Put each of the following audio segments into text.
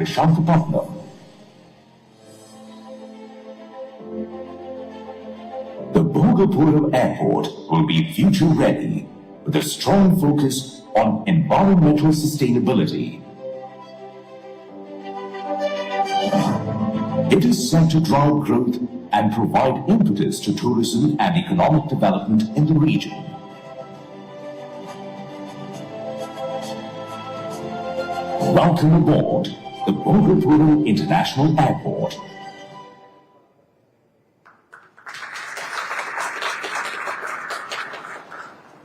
Visakhapatnam. The Bhogapuram Airport will be future-ready with a strong focus on environmental sustainability. It is set to drive growth and provide impetus to tourism and economic development in the region. Welcome aboard the Bhogapuram International Airport.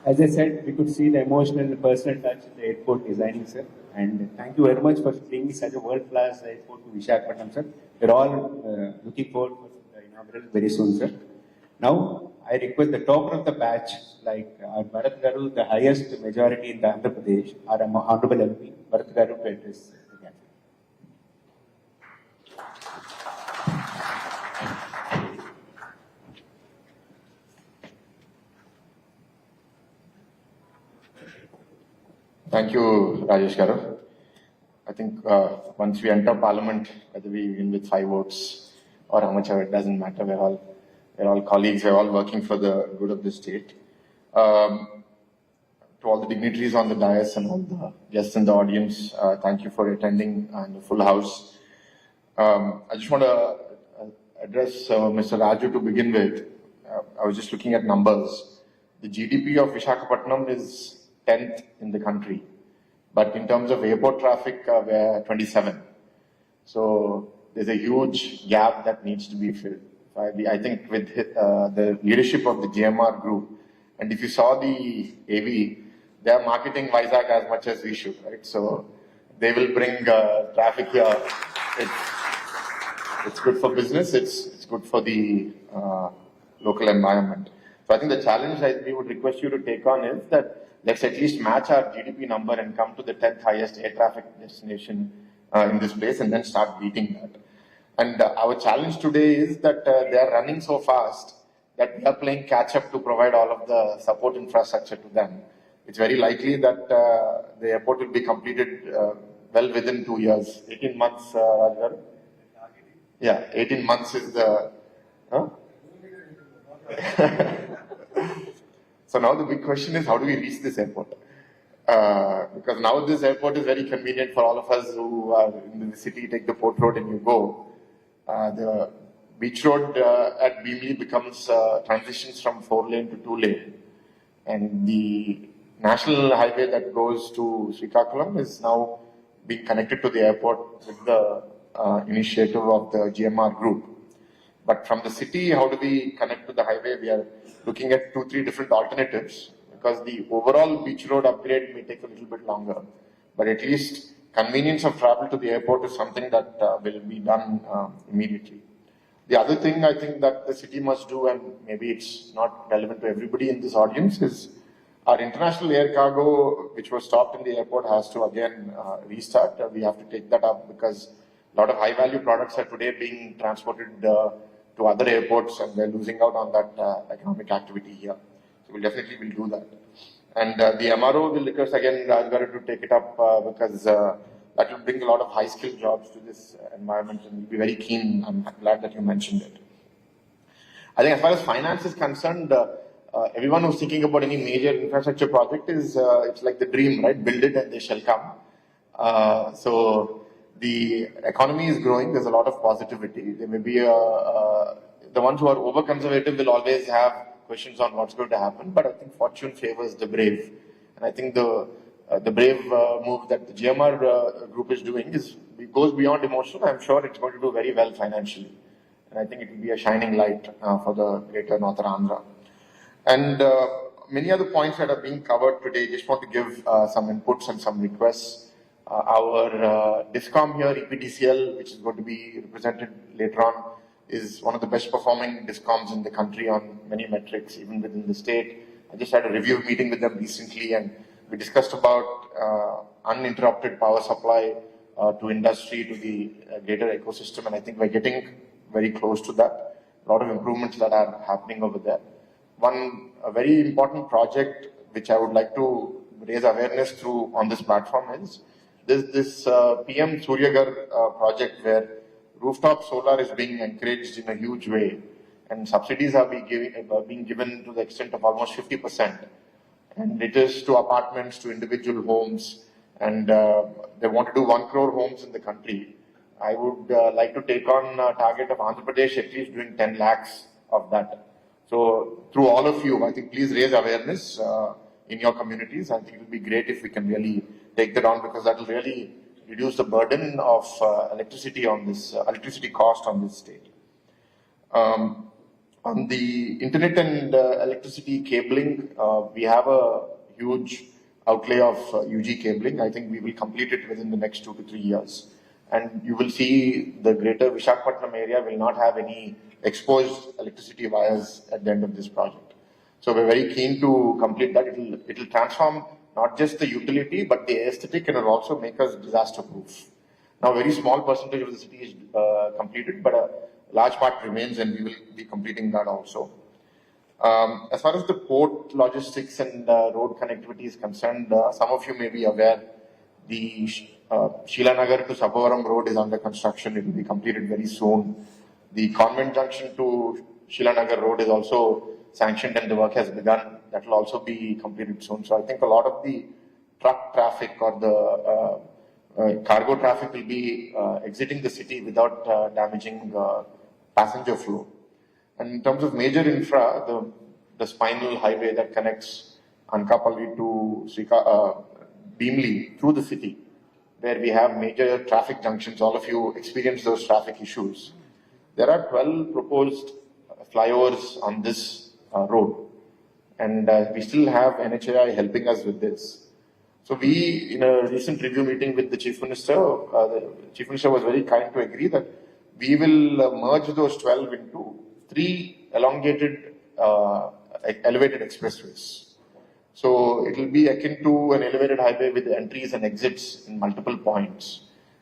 As I said, we could see the emotional and personal touch in the airport designing, sir. And thank you very much for bringing such a world-class airport to Visakhapatnam, sir. We're all looking forward for the inaugural very soon, sir. Now, I request the topper of the batch, like our Bharat Garu, the highest majority in the Andhra Pradesh, our Honorable MP, Bharat Garu, to address the gathering. Thank you, Rajesh Garu. I think once we enter Parliament, whether we win with 5 votes or how much ever, it doesn't matter. We're all colleagues. We're all working for the good of the state. To all the dignitaries on the dais and all the guests in the audience, thank you for attending and the full house. I just want to address Mr. Raju to begin with. I was just looking at numbers. The GDP of Visakhapatnam is 10th in the country, but in terms of airport traffic, we're 27. So there's a huge gap that needs to be filled. I think with the leadership of the GMR group, and if you saw the AV, they're marketing Vizag as much as we should, right? So they will bring traffic here. It's good for business. It's good for the local environment. So I think the challenge that we would request you to take on is that let's at least match our GDP number and come to the 10th highest air traffic destination in this place and then start beating that. And our challenge today is that they are running so fast that we are playing catch up to provide all of the support infrastructure to them. It's very likely that the airport will be completed well within 2 years. 18 months, Rajgar? Yeah, 18 months is the... Huh? So now the big question is, how do we reach this airport? Because now this airport is very convenient for all of us who are in the city, take the port road and you go. The beach road at Beamley becomes transitions from 4-lane to 2-lane. And the national highway that goes to Srikakulam is now being connected to the airport with the initiative of the GMR group. But from the city, how do we connect to the highway? We are looking at 2-3 different alternatives, because the overall beach road upgrade may take a little bit longer. But at least convenience of travel to the airport is something that will be done immediately. The other thing I think that the city must do, and maybe it's not relevant to everybody in this audience, is our international air cargo, which was stopped in the airport, has to again restart. We have to take that up because a lot of high-value products are today being transported to other airports, and they're losing out on that economic activity here. So we'll definitely do that. And the MRO will request again Rajgaru to take it up because that will bring a lot of high-skilled jobs to this environment, and we'll be very keen. I'm glad that you mentioned it. I think as far as finance is concerned, everyone who's thinking about any major infrastructure project is, it's like the dream, right? Build it and they shall come. So the economy is growing. There's a lot of positivity. There may be the ones who are over-conservative will always have questions on what's going to happen, but I think fortune favors the brave. And I think the brave move that the GMR group is doing goes beyond emotion. I'm sure it's going to do very well financially. And I think it will be a shining light for the greater Northern Andhra. And many other points that are being covered today, just want to give some inputs and some requests. Our DISCOM here, EPDCL, which is going to be represented later on, is one of the best performing DISCOMs in the country on many metrics, even within the state. I just had a review meeting with them recently, and we discussed about uninterrupted power supply to industry, to the greater ecosystem, and I think we're getting very close to that. A lot of improvements that are happening over there. A very important project which I would like to raise awareness through on this platform is this PM Suryagar project where rooftop solar is being encouraged in a huge way, and subsidies are being given to the extent of almost 50%. And it is to apartments, to individual homes, and they want to do 1 crore homes in the country. I would like to take on a target of Andhra Pradesh at least doing 10 lakhs of that. So through all of you, I think please raise awareness in your communities. I think it will be great if we can really take that on, because that will really reduce the burden of electricity cost on this state. On the internet and electricity cabling, we have a huge outlay of UG cabling. I think we will complete it within the next 2 to 3 years. And you will see the greater Visakhapatnam area will not have any exposed electricity wires at the end of this project. So we're very keen to complete that. It'll transform not just the utility, but the aesthetic, and it'll also make us disaster proof. Now, a very small percentage of the city is completed, but a large part remains, and we will be completing that also. As far as the port logistics and road connectivity is concerned, some of you may be aware, the Shilanagar to Sabavaram road is under construction. It will be completed very soon. The Convent Junction to Shilanagar road is also sanctioned and the work has begun. That will also be completed soon. So I think a lot of the truck traffic or the cargo traffic will be exiting the city without damaging passenger flow. And in terms of major infra, the spinal highway that connects Anakapalli to Beamli through the city, where we have major traffic junctions, all of you experience those traffic issues. There are 12 proposed flyovers on this road, and we still have NHAI helping us with this. So we, in a recent review meeting with the Chief Minister was very kind to agree that we will merge those 12 into 3 elongated elevated expressways. So it will be akin to an elevated highway with entries and exits in multiple points.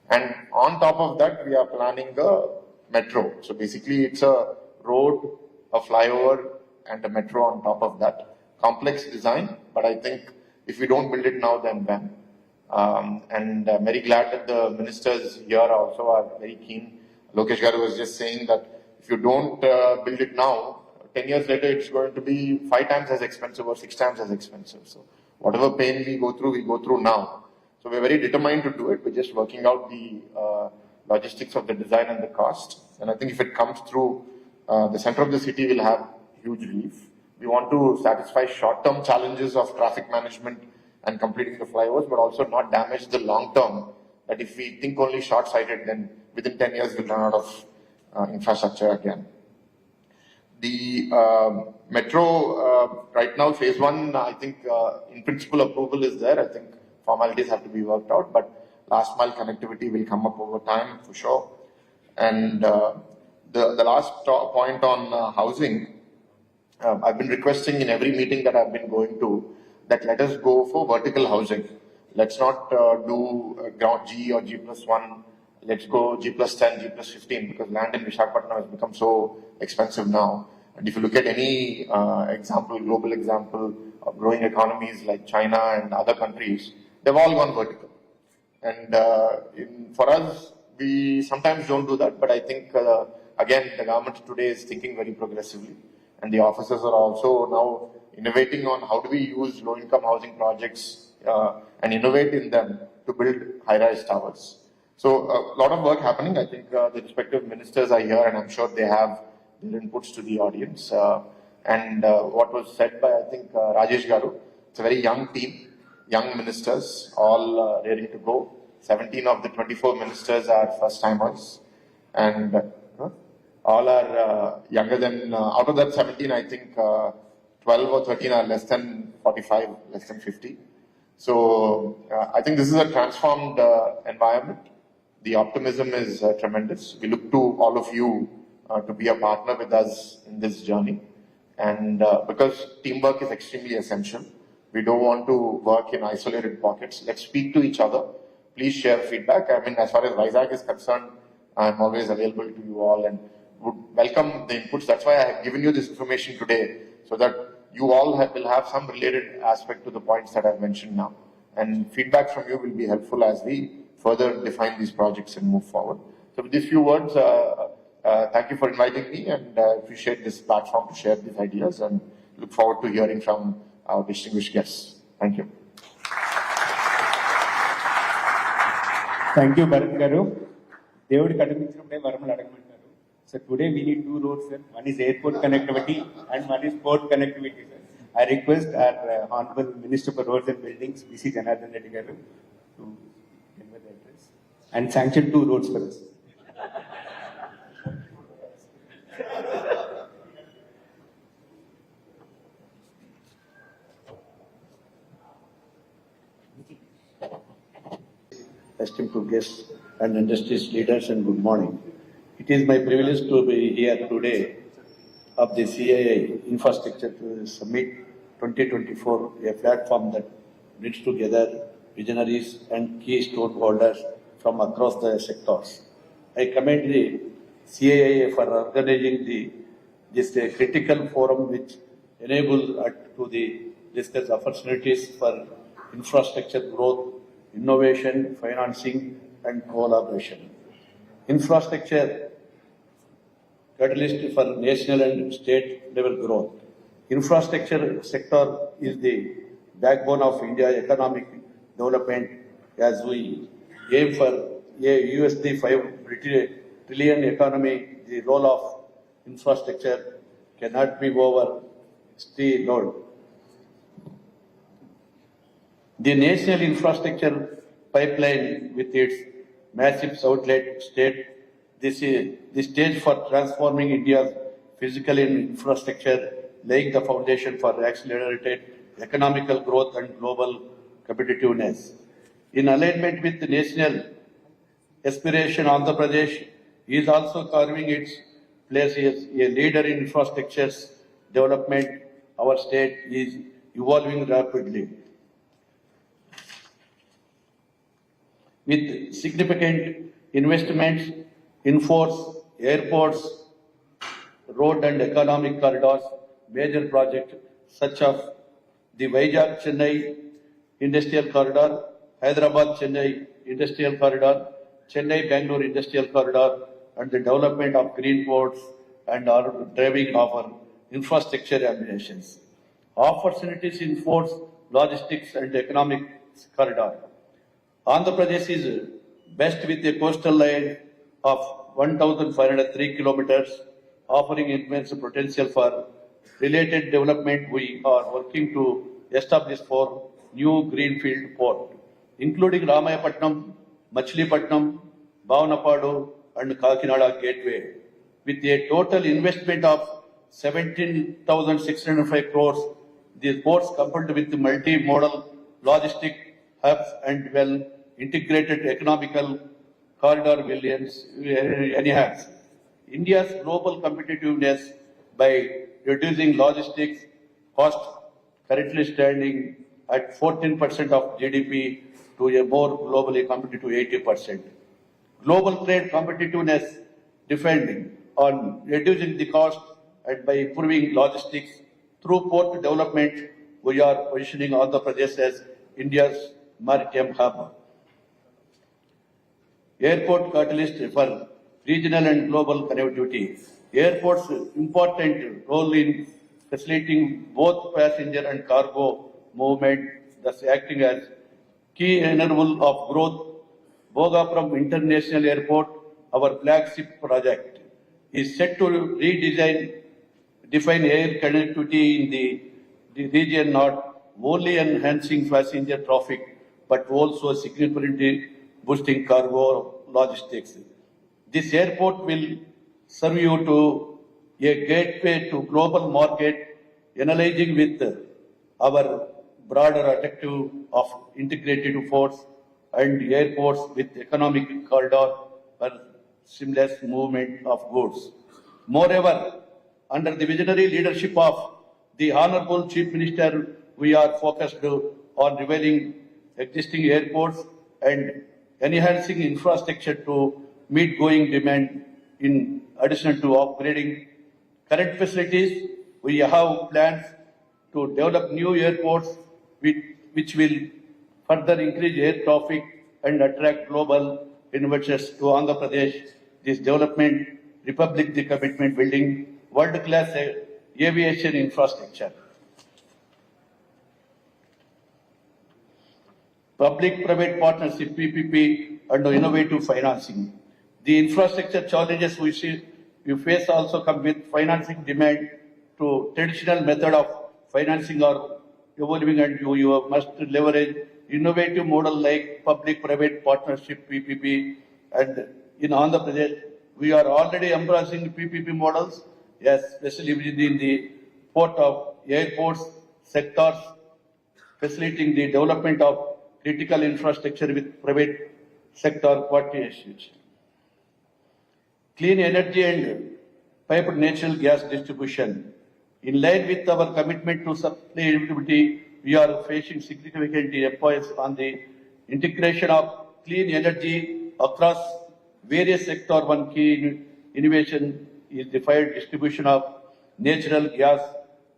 And on top of that, we are planning a metro. So basically it's a road, a flyover, and a metro on top of that. Complex design, but I think if we don't build it now, then when? And very glad that the ministers here also are very keen. Lokesh Garu was just saying that if you don't build it now, 10 years later, it's going to be 5 times as expensive or 6 times as expensive. So whatever pain we go through now. So we're very determined to do it. We're just working out the logistics of the design and the cost. And I think if it comes through, the center of the city will have huge relief. We want to satisfy short-term challenges of traffic management and completing the flyovers, but also not damage the long-term. That if we think only short-sighted, then within 10 years we'll run out of infrastructure again. The metro, right now, phase 1, I think in principle approval is there. I think formalities have to be worked out, but last mile connectivity will come up over time for sure. And the last point on housing, I've been requesting in every meeting that I've been going to that let us go for vertical housing. Let's not do ground G or G+1. Let's go G+10, G+15, because land in Visakhapatnam has become so expensive now. And if you look at any global example of growing economies like China and other countries, they've all gone vertical. And for us, we sometimes don't do that, but I think, again, the government today is thinking very progressively. And the officers are also now innovating on how do we use low-income housing projects and innovate in them to build high-rise towers. So a lot of work happening. I think the respective ministers are here, and I'm sure they have their inputs to the audience. And what was said by, I think, Rajesh Garu, it's a very young team, young ministers, all ready to go. 17 of the 24 ministers are first-timers, and all are younger than, out of that 17, I think 12 or 13 are less than 45, less than 50. So I think this is a transformed environment. The optimism is tremendous. We look to all of you to be a partner with us in this journey. And because teamwork is extremely essential, we don't want to work in isolated pockets. Let's speak to each other. Please share feedback. I mean, as far as Vizag is concerned, I'm always available to you all and would welcome the inputs. That's why I have given you this information today, so that you all will have some related aspect to the points that I've mentioned now. and feedback from you will be helpful as we further define these projects and move forward. So with these few words, thank you for inviting me, and appreciate this platform to share these ideas, and look forward to hearing from our distinguished guests. Thank you. Thank you, Bharat Garu. దేవుడి కనిపించినప్పుడే వరములు అడగమంటారు. So today we need two roads, sir. One is airport connectivity and one is port connectivity, sir. I request our Honorable Minister for Roads and Buildings, B.C. Janardhan Reddy Garu, to deliver the address and sanction two roads for us. Esteemed guests and industry's leaders, and good morning. It is my privilege to be here today of the CII Infrastructure Summit 2024, a platform that brings together visionaries and key stakeholders from across the sectors. I commend the CII for organizing this critical forum, which enables to discuss opportunities for infrastructure growth, innovation, financing, and collaboration. Infrastructure catalyst for national and state level growth. Infrastructure sector is the backbone of India's economic development, as we aim for a USD 5 trillion economy. The role of infrastructure cannot be overstated. The national infrastructure pipeline, with its massive outlet state, this is the stage for transforming India's physical infrastructure, laying the foundation for accelerated economical growth and global competitiveness. In alignment with the national aspiration, Andhra Pradesh is also carving its place as a leader in infrastructure development. Our state is evolving rapidly, with significant investments in force, airports, road and economic corridors. Major projects such as the Vizag-Chennai Industrial Corridor, Hyderabad-Chennai Industrial Corridor, Chennai-Bangalore Industrial Corridor, and the development of green ports and are driving our infrastructure ambitions. Opportunities in ports, logistics and economic corridor. Andhra Pradesh is best with a coastal line of 1,503 kilometers, offering immense potential for related development. We are working to establish 4 new greenfield ports, including Ramayapatnam, Machilipatnam, Bhavanapadu, and Kakinada Gateway, with a total investment of 17,605 crores. These ports, coupled with multi-modal logistic hubs and well-integrated economical corridor, will enhance India's global competitiveness by reducing logistics cost, currently standing at 14% of GDP, to a more globally competitive 80%. Global trade competitiveness depending on reducing the cost and by improving logistics through port development. We are positioning Andhra Pradesh as India's maritime hub. Airport catalyst for regional and global connectivity. Airports' important role in facilitating both passenger and cargo movement, thus acting as key enabler of growth. Bhogapuram International Airport, our flagship project, is set to define air connectivity in the region, not only enhancing passenger traffic, but also significantly boosting cargo logistics. This airport will serve you to a gateway to global market, analyzing with our broader objective of integrated ports and airports with economic corridor for seamless movement of goods. Moreover, under the visionary leadership of the Honorable Chief Minister, we are focused on revealing existing airports and enhancing infrastructure to meet growing demand. In addition to upgrading current facilities, we have plans to develop new airports which will further increase air traffic and attract global investors to Andhra Pradesh. This development, Republic the commitment building world-class aviation infrastructure. Public-private partnership (PPP) and innovative financing. The infrastructure challenges we face also come with financing demand to traditional method of financing or evolving, and you must leverage innovative model like public-private partnership (PPP). And in Andhra Pradesh, we are already embracing PPP models, yes, especially within the port of airports sectors, facilitating the development of critical infrastructure with private sector partnerships. Clean energy and piped natural gas distribution. In line with our commitment to sustainability, we are facing significant efforts on the integration of clean energy across various sectors. One key innovation is the fired distribution of natural gas,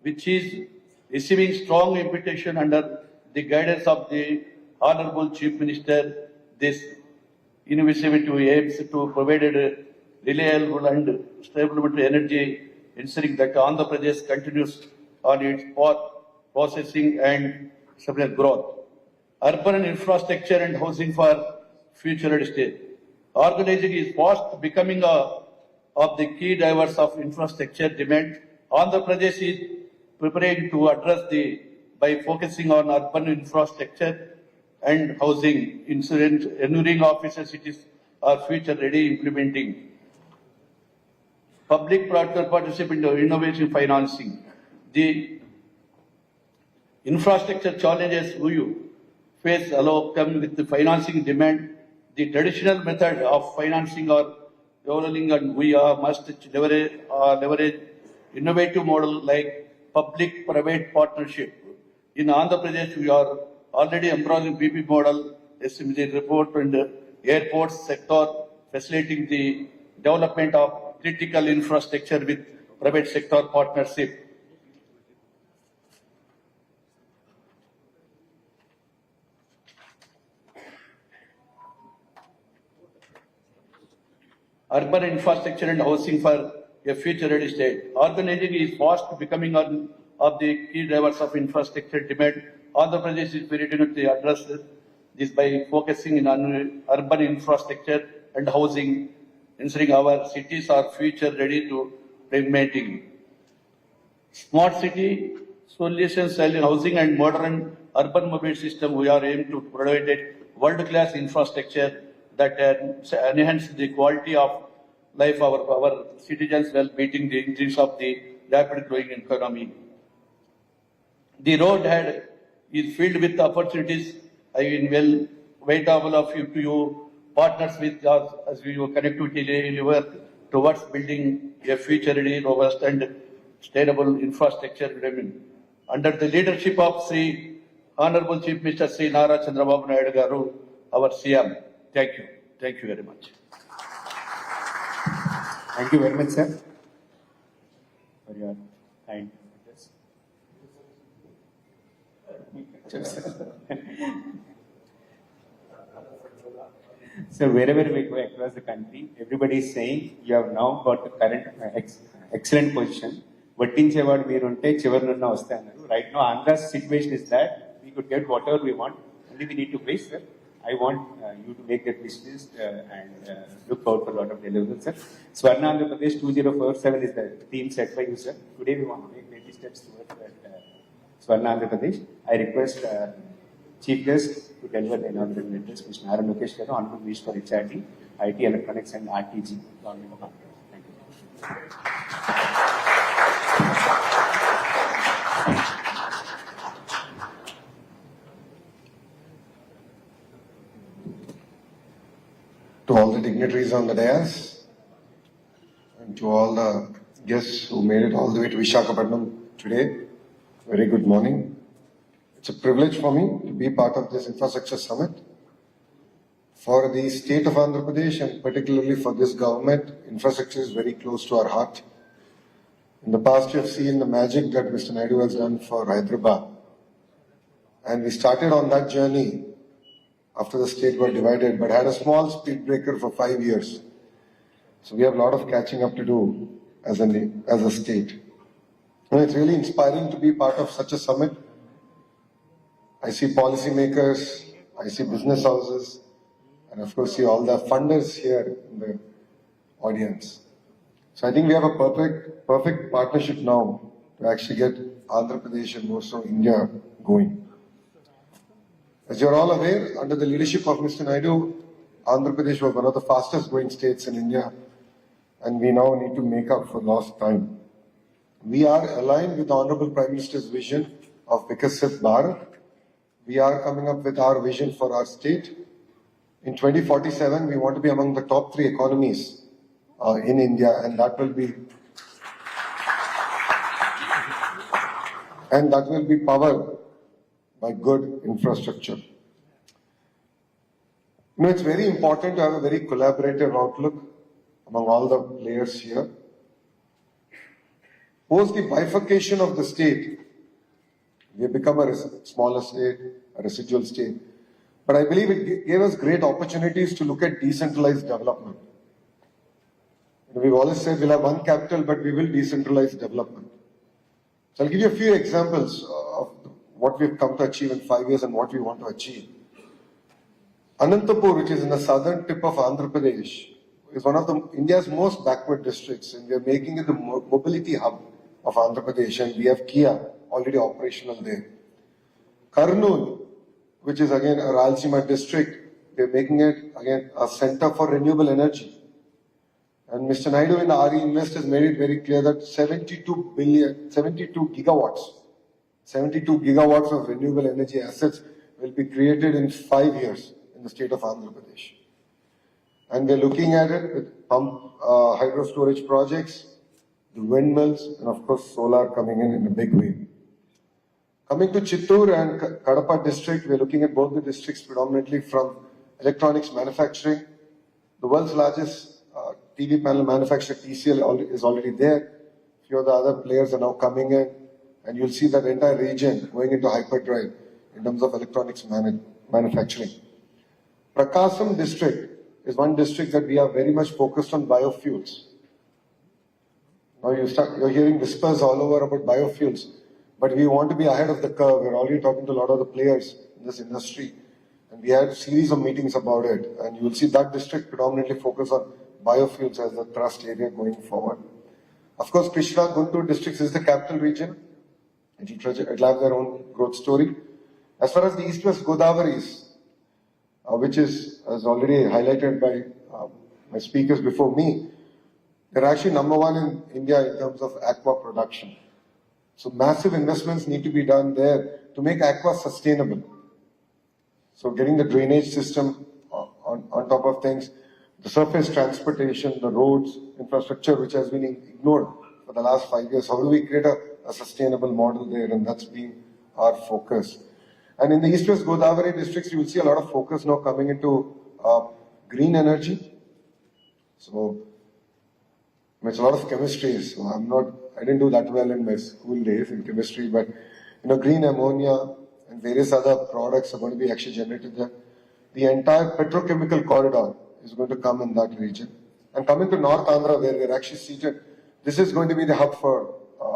which is receiving strong invitation under the guidance of the Honorable Chief Minister. This initiative aims to provide reliable and stable energy, ensuring that Andhra Pradesh continues on its path processing and sustainable growth. Urban infrastructure and housing for future state. Organizing is fast becoming of the key drivers of infrastructure demand. Andhra Pradesh is preparing to address by focusing on urban infrastructure and housing, ensuring offices cities are future ready, implementing public-private partnership in innovation financing. The infrastructure challenges we face allow come with the financing demand. The traditional method of financing or developing, and we must leverage innovative model like public-private partnership. In Andhra Pradesh, we are already embracing PP model, estimated report and airports sector, facilitating the development of critical infrastructure with private sector partnership. Urban infrastructure and housing for a future ready state. Organizing is fast becoming one of the key drivers of infrastructure demand. Andhra Pradesh is very ready to address this by focusing on urban infrastructure and housing, ensuring our cities are future ready to implementing smart city solutions in housing and modern urban mobility system. We are aiming to provide a world-class infrastructure that enhance the quality of life of our citizens while meeting the increase of the rapid growing economy. The road is filled with opportunities. I will wait all of you partners with us as we connectivity deliver towards building a future ready, robust and sustainable infrastructure under the leadership of Sri Honorable Chief Minister Sri Nara Chandrababu Naidu Garu, our CM. Thank you. Thank you very much. Thank you very much, sir, for your kind address. So wherever we go across the country, everybody is saying you have now got the current excellent position. వడ్డించేవాడు మీరుంటే చివరినున్న వస్తే అన్నారు. Right now, Andhra's situation is that we could get whatever we want, only we need to wait, sir. I want you to make that wish list and look out for a lot of deliverables, sir. Swarna Andhra Pradesh 2047 is the theme set by you, sir. Today we want to make many steps towards that Swarna Andhra Pradesh. I request Chief Guest to deliver the inaugural address, Mr. Nara Lokesh Garu, Honorable Minister for HRD, IT, Electronics and RTG, Government of Andhra. Thank you. To all the dignitaries on the dais and to all the guests who made it all the way to Visakhapatnam today, very good morning. It's a privilege for me to be part of this infrastructure summit. For the state of Andhra Pradesh and particularly for this government, infrastructure is very close to our heart. In the past, you have seen the magic that Mr. Naidu has done for Hyderabad. And we started on that journey after the state got divided, but had a small speed breaker for 5 years. So we have a lot of catching up to do as a state. And it's really inspiring to be part of such a summit. I see policymakers, I see business houses, and of course see all the funders here in the audience. So I think we have a perfect partnership now to actually get Andhra Pradesh and more so India going. As you're all aware, under the leadership of Mr. Naidu, Andhra Pradesh was one of the fastest growing states in India, and we now need to make up for lost time. We are aligned with the Honorable Prime Minister's vision of Vikasit Bharat. We are coming up with our vision for our state. In 2047, we want to be among the top 3 economies in India, and that will be powered by good infrastructure. You know, it's very important to have a very collaborative outlook among all the players here. Post the bifurcation of the state, we have become a smaller state, a residual state. But I believe it gave us great opportunities to look at decentralized development. We've always said we'll have one capital, but we will decentralize development. So I'll give you a few examples of what we've come to achieve in 5 years and what we want to achieve. Anantapur, which is in the southern tip of Andhra Pradesh, is one of India's most backward districts, and we are making it the mobility hub of Andhra Pradesh, and we have Kia already operational there. Kurnool, which is again a Rayalaseema district, we are making it again a center for renewable energy. And Mr. Naidu in the RE Invest has made it very clear that 72 gigawatts of renewable energy assets will be created in 5 years in the state of Andhra Pradesh. And we're looking at it with pump hydro storage projects, the windmills, and of course solar coming in a big way. Coming to Chittoor and Kadapa district, we're looking at both the districts predominantly from electronics manufacturing. The world's largest TV panel manufacturer, TCL, is already there. A few of the other players are now coming in, and you'll see that entire region going into hyperdrive in terms of electronics manufacturing. Prakasam district is one district that we are very much focused on biofuels. Now you're hearing whispers all over about biofuels, but we want to be ahead of the curve. We're already talking to a lot of the players in this industry, and we had a series of meetings about it, and you will see that district predominantly focus on biofuels as the thrust area going forward. Of course, Krishna Guntur districts is the capital region. It'll have their own growth story. As far as the East-West Godavari which is, as already highlighted by my speakers before me, they're actually number 1 in India in terms of aqua production. So massive investments need to be done there to make aqua sustainable. So getting the drainage system on top of things, the surface transportation, the roads, infrastructure, which has been ignored for the last 5 years. How do we create a sustainable model there? And that's been our focus. And in the East-West Godavari districts, you will see a lot of focus now coming into green energy. So it's a lot of chemistry. So I didn't do that well in my school days in chemistry, but green ammonia and various other products are going to be actually generated there. The entire petrochemical corridor is going to come in that region. And coming to North Andhra, where we're actually seated, this is going to be the hub for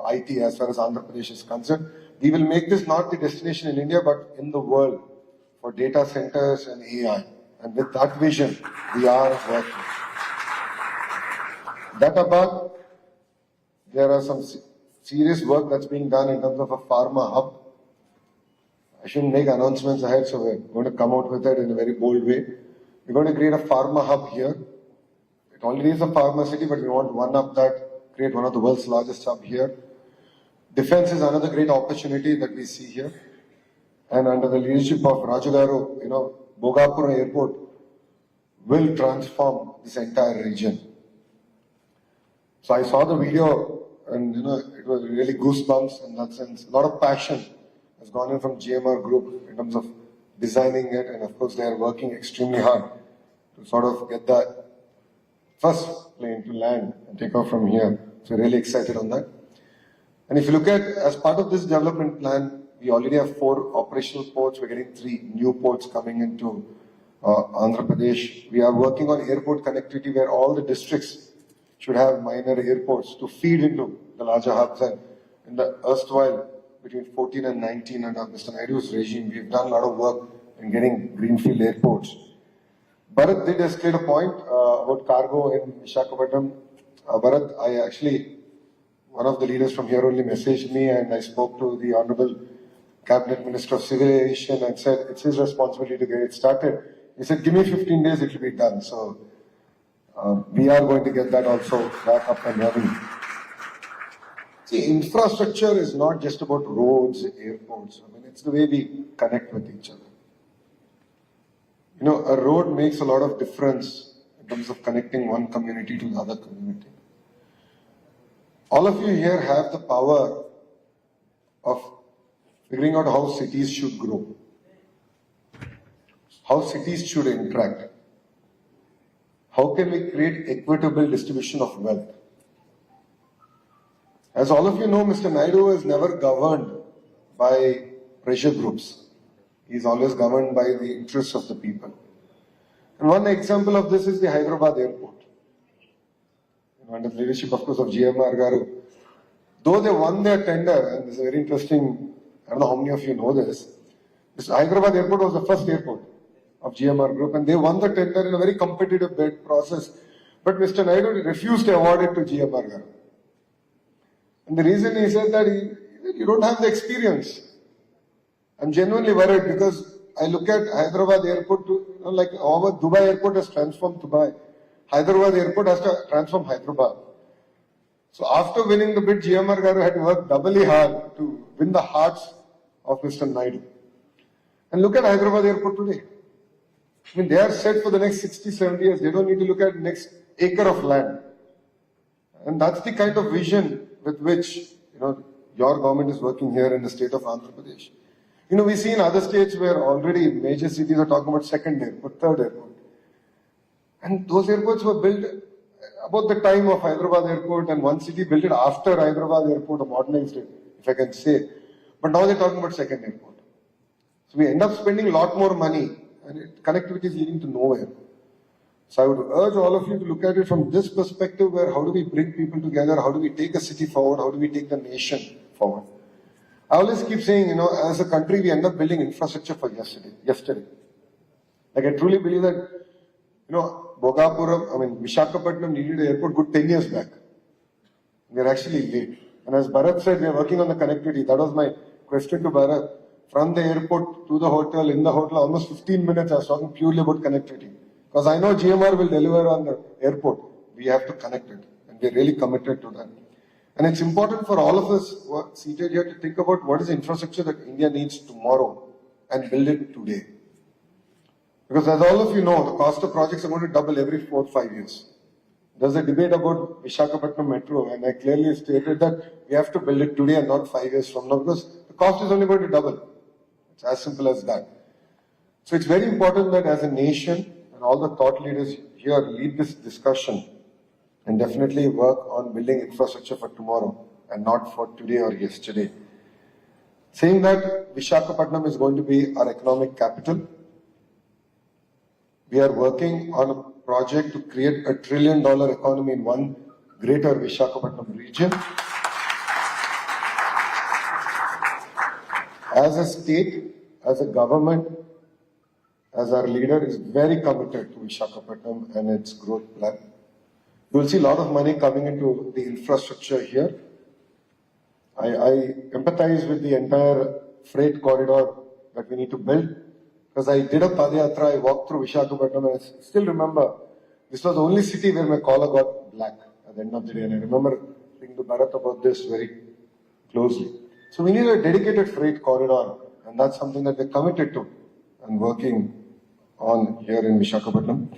IT as far as Andhra Pradesh is concerned. We will make this not the destination in India, but in the world for data centers and AI. And with that vision, we are working. That above, there are some serious work that's being done in terms of a pharma hub. I shouldn't make announcements ahead, so we're going to come out with it in a very bold way. We're going to create a pharma hub here. It already is a pharma city, but we want to one-up that, create one of the world's largest hub here. Defense is another great opportunity that we see here. And under the leadership of Rajagaru, Bogapur Airport will transform this entire region. So I saw the video and it was really goosebumps in that sense. A lot of passion has gone in from GMR Group in terms of designing it, and of course they are working extremely hard to sort of get the first plane to land and take off from here. So really excited on that. And if you look at, as part of this development plan, we already have 4 operational ports. We're getting 3 new ports coming into Andhra Pradesh. We are working on airport connectivity where all the districts should have minor airports to feed into the larger hubs. And in the erstwhile, between 14 and 19 under Mr. Naidu's regime, we've done a lot of work in getting greenfield airports. Bharat did escalate a point about cargo in Visakhapatnam. Bharat, one of the leaders from here only messaged me and I spoke to the Honorable Cabinet Minister of Civil Aviation and said it's his responsibility to get it started. He said, give me 15 days, it will be done. So we are going to get that also back up and running. See, infrastructure is not just about roads, airports. I mean, it's the way we connect with each other. You know, a road makes a lot of difference in terms of connecting one community to the other community. All of you here have the power of figuring out how cities should grow, how cities should interact, how can we create equitable distribution of wealth. As all of you know, Mr. Naidu is never governed by pressure groups. He is always governed by the interests of the people. And one example of this is the Hyderabad airport. Under the leadership, of course, of GMR Garu. Though they won their tender, and this is very interesting, I don't know how many of you know this, Hyderabad airport was the first airport of GMR Group, and they won the tender in a very competitive bid process. But Mr. Naidu refused to award it to GMR Garu. And the reason he said that you don't have the experience. I'm genuinely worried because I look at Hyderabad airport like how Dubai airport has transformed Dubai. Hyderabad airport has to transform Hyderabad. So after winning the bid, GMR Garu had to work doubly hard to win the hearts of Mr. Naidu. And look at Hyderabad airport today. I mean, they are set for the next 60, 70 years. They don't need to look at next acre of land. And that's the kind of vision with which, your government is working here in the state of Andhra Pradesh. We see in other states where already major cities are talking about second airport, third airport. And those airports were built about the time of Hyderabad airport, and one city built it after Hyderabad airport or modernized it, if I can say. But now they're talking about second airport. So we end up spending a lot more money and connectivity is leading to nowhere. So I would urge all of you to look at it from this perspective where how do we bring people together, how do we take a city forward, how do we take the nation forward. I always keep saying, as a country, we end up building infrastructure for yesterday. Like I truly believe that, Visakhapatnam needed an airport good 10 years back. We're actually late. And as Bharat said, we're working on the connectivity. That was my question to Bharat. From the airport to the hotel, in the hotel, almost 15 minutes I was talking purely about connectivity. Because I know GMR will deliver on the airport. We have to connect it. And we're really committed to that. And it's important for all of us who are seated here to think about what is the infrastructure that India needs tomorrow and build it today. Because as all of you know, the cost of projects are going to double every 4 or 5 years. There's a debate about Visakhapatnam Metro, and I clearly stated that we have to build it today and not 5 years from now, because the cost is only going to double. It's as simple as that. So it's very important that as a nation, and all the thought leaders here lead this discussion and definitely work on building infrastructure for tomorrow and not for today or yesterday. Saying that Visakhapatnam is going to be our economic capital, we are working on a project to create $1 trillion economy in one greater Visakhapatnam region. As a state, as a government, as our leader is very committed to Visakhapatnam and its growth plan. You will see a lot of money coming into the infrastructure here. I empathize with the entire freight corridor that we need to build. Because I did a Padayatra, I walked through Visakhapatnam, and I still remember this was the only city where my collar got black at the end of the day. And I remember speaking to Bharat about this very closely. So we need a dedicated freight corridor, and that's something that we're committed to and working on here in Visakhapatnam.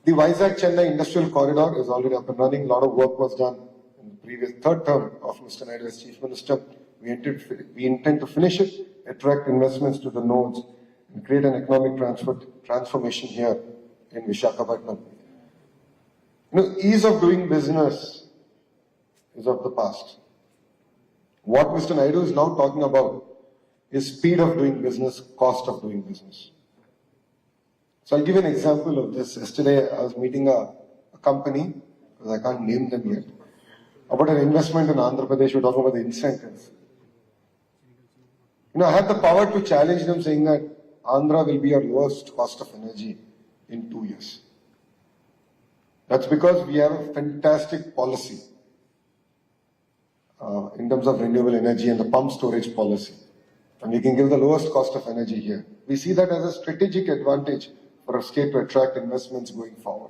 The Vizag-Chennai Industrial Corridor is already up and running. A lot of work was done in the previous third term of Mr. Naidu as Chief Minister. We intend to finish it, attract investments to the nodes, and create an economic transformation here in Visakhapatnam. Ease of doing business is of the past. What Mr. Naidu is now talking about is speed of doing business, cost of doing business. So I'll give you an example of this. Yesterday I was meeting a company, because I can't name them yet, about an investment in Andhra Pradesh. We're talking about the incentives. I had the power to challenge them, saying that Andhra will be our lowest cost of energy in 2 years. That's because we have a fantastic policy in terms of renewable energy and the pump storage policy. And we can give the lowest cost of energy here. We see that as a strategic advantage for our state to attract investments going forward.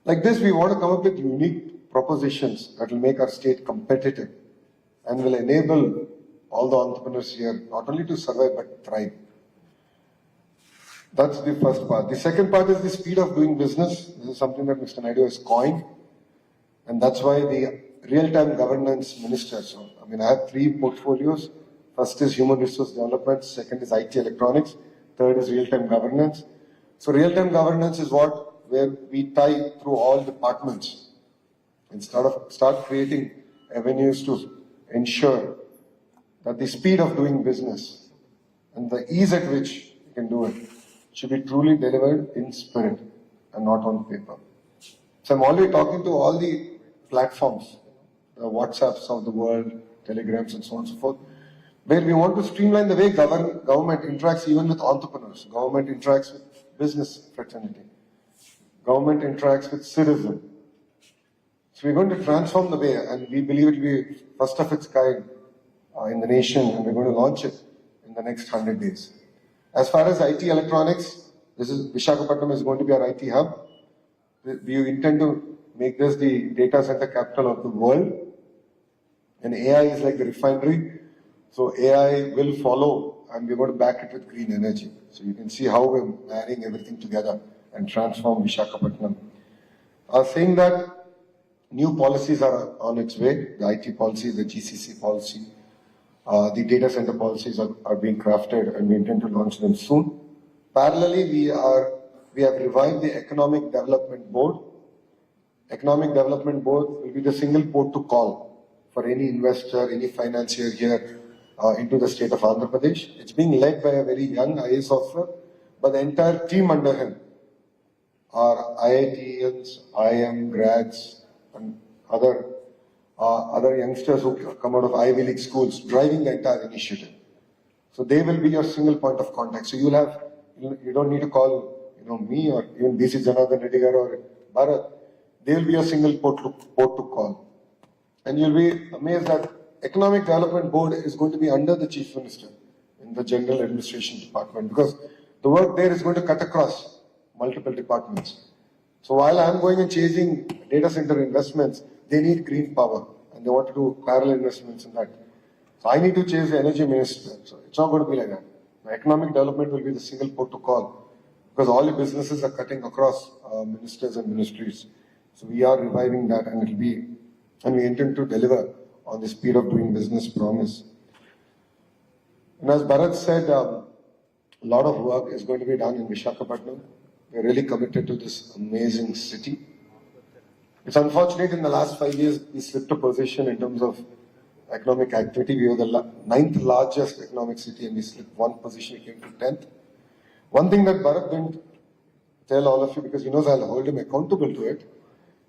Like this, we want to come up with unique propositions that will make our state competitive and will enable all the entrepreneurs here not only to survive but thrive. That's the first part. The second part is the speed of doing business. This is something that Mr. Naidu has coined, and that's why the real-time governance minister. So, I have 3 portfolios. First is human resource development, second is IT electronics, third is real-time governance. So real-time governance is where we tie through all departments and start creating avenues to ensure that the speed of doing business and the ease at which you can do it should be truly delivered in spirit and not on paper. So I'm already talking to all the platforms, the WhatsApps of the world, Telegrams and so on and so forth, where we want to streamline the way government interacts even with entrepreneurs. Government interacts with business fraternity. Government interacts with citizen. So we're going to transform the way, and we believe it will be first of its kind in the nation, and we're going to launch it in the next 100 days. As far as IT electronics, Visakhapatnam is going to be our IT hub. We intend to make this the data center capital of the world. And AI is like the refinery. So AI will follow, and we're going to back it with green energy. So you can see how we're marrying everything together and transform Visakhapatnam. Saying that new policies are on its way, the IT policy, the GCC policy, the data center policies are being crafted, and we intend to launch them soon. Parallelly, we have revived the Economic Development Board. Economic Development Board will be the single port to call for any investor, any financier here into the state of Andhra Pradesh. It's being led by a very young IAS officer, but the entire team under him are IITians, IIM grads, and other youngsters who come out of Ivy League schools driving the entire initiative. So they will be your single point of contact. So you don't need to call me or even BC Janardhan Reddy or Bharat. They will be a single port to call. And you'll be amazed that Economic Development Board is going to be under the Chief Minister in the General Administration Department, because the work there is going to cut across multiple departments. So while I'm going and chasing data center investments, they need green power and they want to do parallel investments in that. So I need to chase the energy minister. So it's not going to be like that. The economic development will be the single port to call, because all the businesses are cutting across ministers and ministries. So we are reviving that, and we intend to deliver on the speed of doing business promise. And as Bharat said, a lot of work is going to be done in Visakhapatnam. We're really committed to this amazing city. It's unfortunate in the last 5 years, we slipped a position in terms of economic activity. We were the 9th largest economic city, and we slipped 1 position, we came to 10th. One thing that Bharat didn't tell all of you, because he knows I'll hold him accountable to it,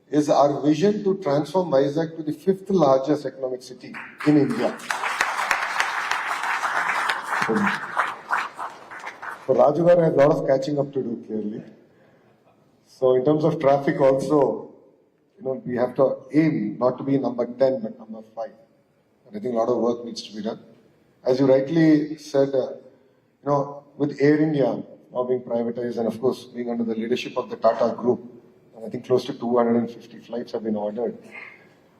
is our vision to transform Vizag to the 5th largest economic city in India. So Rajugar has a lot of catching up to do, clearly. So in terms of traffic also, we have to aim not to be number 10, but number 5. And I think a lot of work needs to be done. As you rightly said, with Air India now being privatized, and of course being under the leadership of the Tata Group, and I think close to 250 flights have been ordered.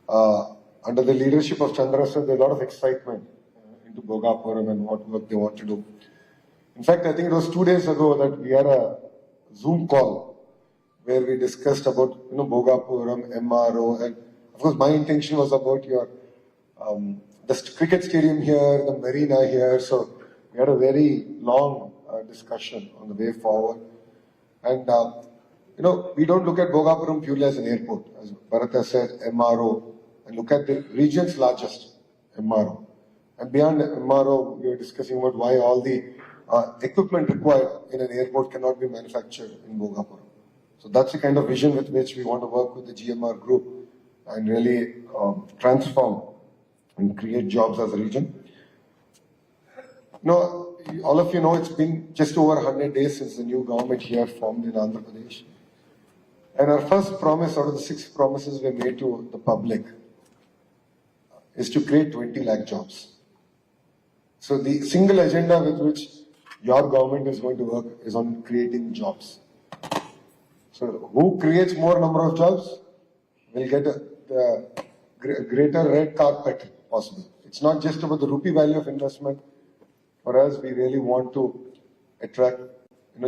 Under the leadership of Chandra sir, there's a lot of excitement into Bhogapuram and what work they want to do. In fact, I think it was 2 days ago that we had a Zoom call where we discussed about Bhogapuram, MRO, and of course my intention was about the cricket stadium here, the marina here. So we had a very long discussion on the way forward. And we don't look at Bhogapuram purely as an airport, as Bharat said, MRO, and look at the region's largest MRO. And beyond MRO, we were discussing about why all the equipment required in an airport cannot be manufactured in Bhogapuram. So that's the kind of vision with which we want to work with the GMR group and really transform and create jobs as a region. No, all of you know it's been just over 100 days since the new government here formed in Andhra Pradesh. And our first promise out of the 6 promises we made to the public is to create 20 lakh jobs. So the single agenda with which your government is going to work is on creating jobs. So who creates more number of jobs will get the greater red carpet possible. It's not just about the rupee value of investment. For us, we really want to attract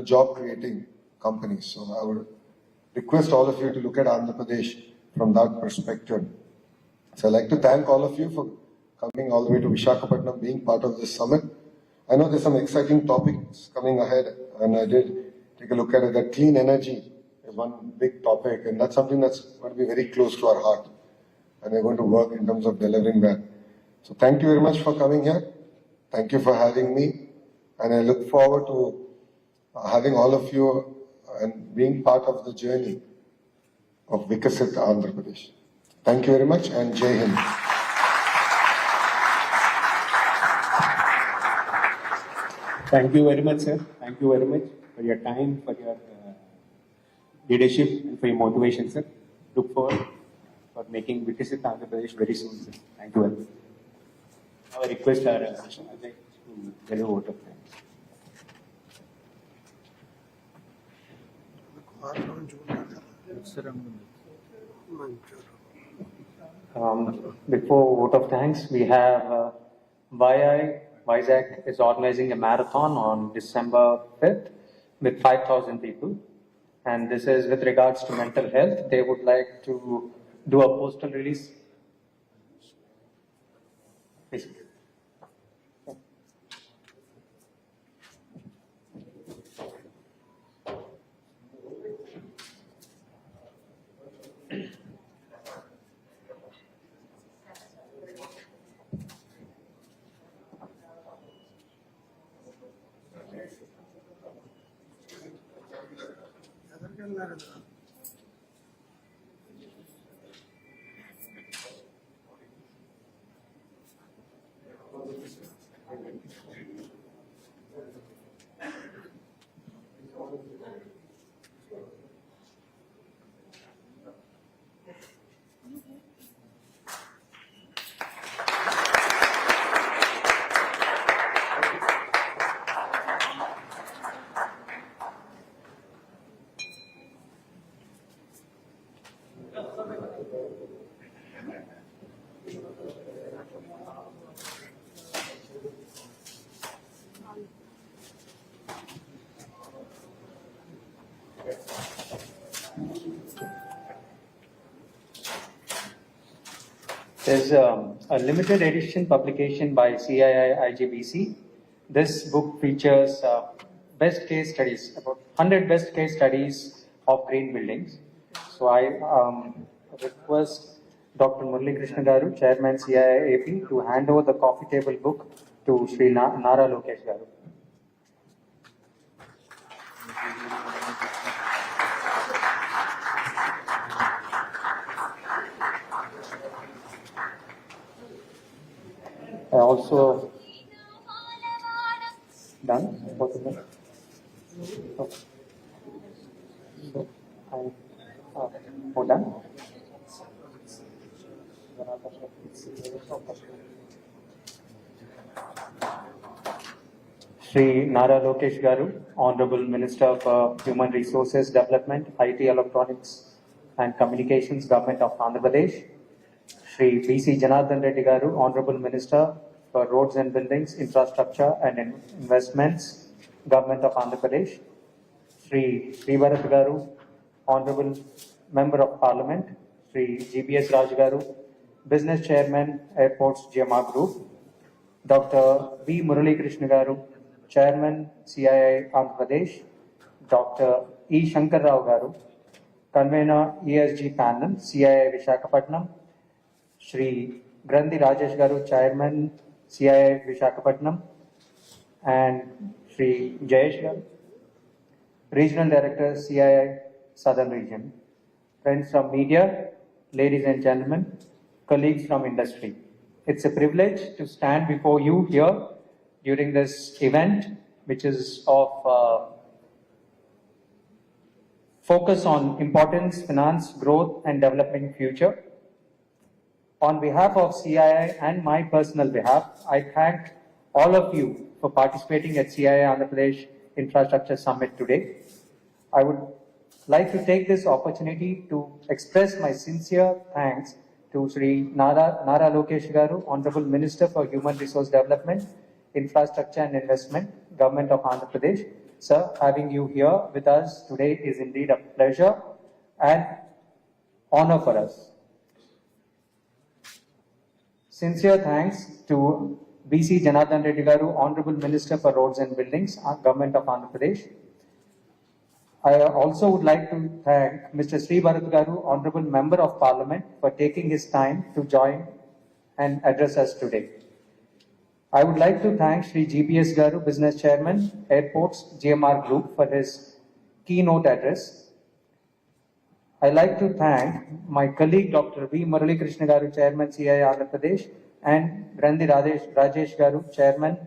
job creating companies. So I would request all of you to look at Andhra Pradesh from that perspective. So I'd like to thank all of you for coming all the way to Visakhapatnam, being part of this summit. I know there's some exciting topics coming ahead, and I did take a look at it. That clean energy is one big topic, and that's something that's going to be very close to our heart. And we're going to work in terms of delivering that. So thank you very much for coming here. Thank you for having me. And I look forward to having all of you and being part of the journey of Vikasit Andhra Pradesh. Thank you very much, and Jai Hind. Thank you very much, sir. Thank you very much for your time, for your leadership, and for your motivation, sir. Look forward for making Vikasit Andhra Pradesh very soon, sir. Thank you very much. Our request our Ajay to deliver vote of thanks. Before vote of thanks, we have Vizag is organizing a marathon on December 5th with 5,000 people. And this is with regards to mental health. They would like to do a postal release. Please. There's a limited edition publication by CII IGBC. This book features best case studies, about 100 best case studies of green buildings. So I request Dr. Murali Krishna Garu, Chairman CII AP, to hand over the coffee table book to Sri Nara Lokesh Garu. Also done. Okay. So done. Sri Nara Lokesh Garu, Honorable Minister for Human Resources Development, IT, Electronics and Communications, Government of Andhra Pradesh. Sri B.C. Janardhan Reddy Garu, Honorable Minister for Roads and Buildings, Infrastructure and Investments, Government of Andhra Pradesh. Sri Bharat Garu, Honorable Member of Parliament. Sri G.B.S. Raj Garu, Business Chairman, Airports GMR Group. Dr. V. Murali Krishna Garu, Chairman, CII Andhra Pradesh. Dr. E. Shankar Rao Garu, Convener, ESG Panel, CII Visakhapatnam. Shri Grandi Rajesh Garu, Chairman, CII Visakhapatnam, and Shri Jayesh Garu, Regional Director, CII Southern Region, friends from media, ladies and gentlemen, colleagues from industry. It's a privilege to stand before you here during this event, which is of focus on importance, finance, growth, and developing future. On behalf of CII and my personal behalf, I thank all of you for participating at CII Andhra Pradesh Infrastructure Summit today. I would like to take this opportunity to express my sincere thanks to Sri Nara Lokesh Garu, Honorable Minister for Human Resource Development, Infrastructure and Investment, Government of Andhra Pradesh. Sir, having you here with us today is indeed a pleasure and honor for us. Sincere thanks to BC Janardhan Reddy Garu, Honorable Minister for Roads and Buildings, Government of Andhra Pradesh. I also would like to thank Mr. Sri Bharat Garu, Honorable Member of Parliament, for taking his time to join and address us today. I would like to thank Sri GPS Garu, Business Chairman, Airports, GMR Group, for his keynote address. I'd like to thank my colleague, Dr. V. Murali Krishna Garu, Chairman, CII Andhra Pradesh, and Grandi Rajesh Garu, Chairman,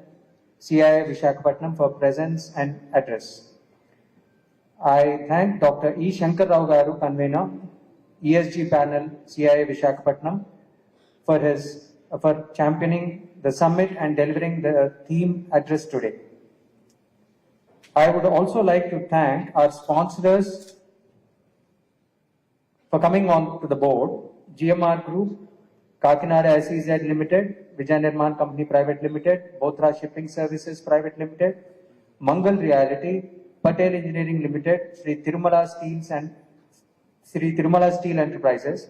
CII Visakhapatnam, for presence and address. I thank Dr. E. Shankar Rao Garu, Convener, ESG Panel, CII Visakhapatnam, for championing the summit and delivering the theme address today. I would also like to thank our sponsors for coming on to the board: GMR Group, Kakinada SEZ Limited, Vijay Nirman Company Private Limited, Bothra Shipping Services Private Limited, Mangal Reality, Patel Engineering Limited, Sri Tirumala Steel Enterprises.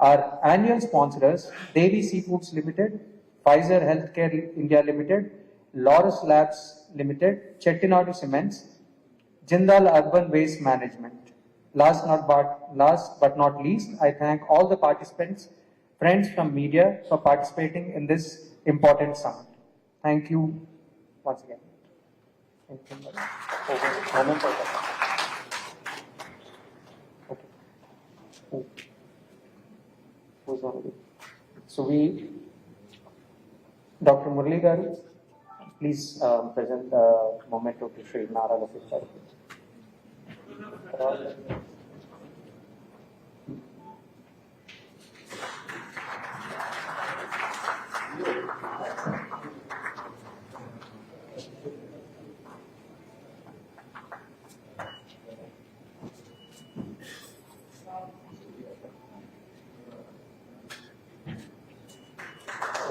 Our annual sponsors: Devi Seafoods Limited, Pfizer Healthcare India Limited, Laurus Labs Limited, Chettinadu Cements, Jindal Urban Waste Management. Last but not least, I thank all the participants, friends from media, for participating in this important summit. Thank you once again. So Dr. Murali Garu, please present the memento to Sri Nara Lokesh Garu.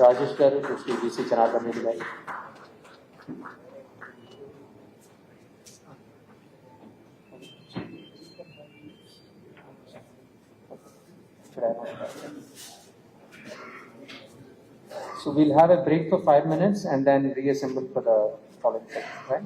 Rajesh Garu to Sri BC Janardhan Reddy Garu. So we'll have a break for 5 minutes and then reassemble for the following section, right?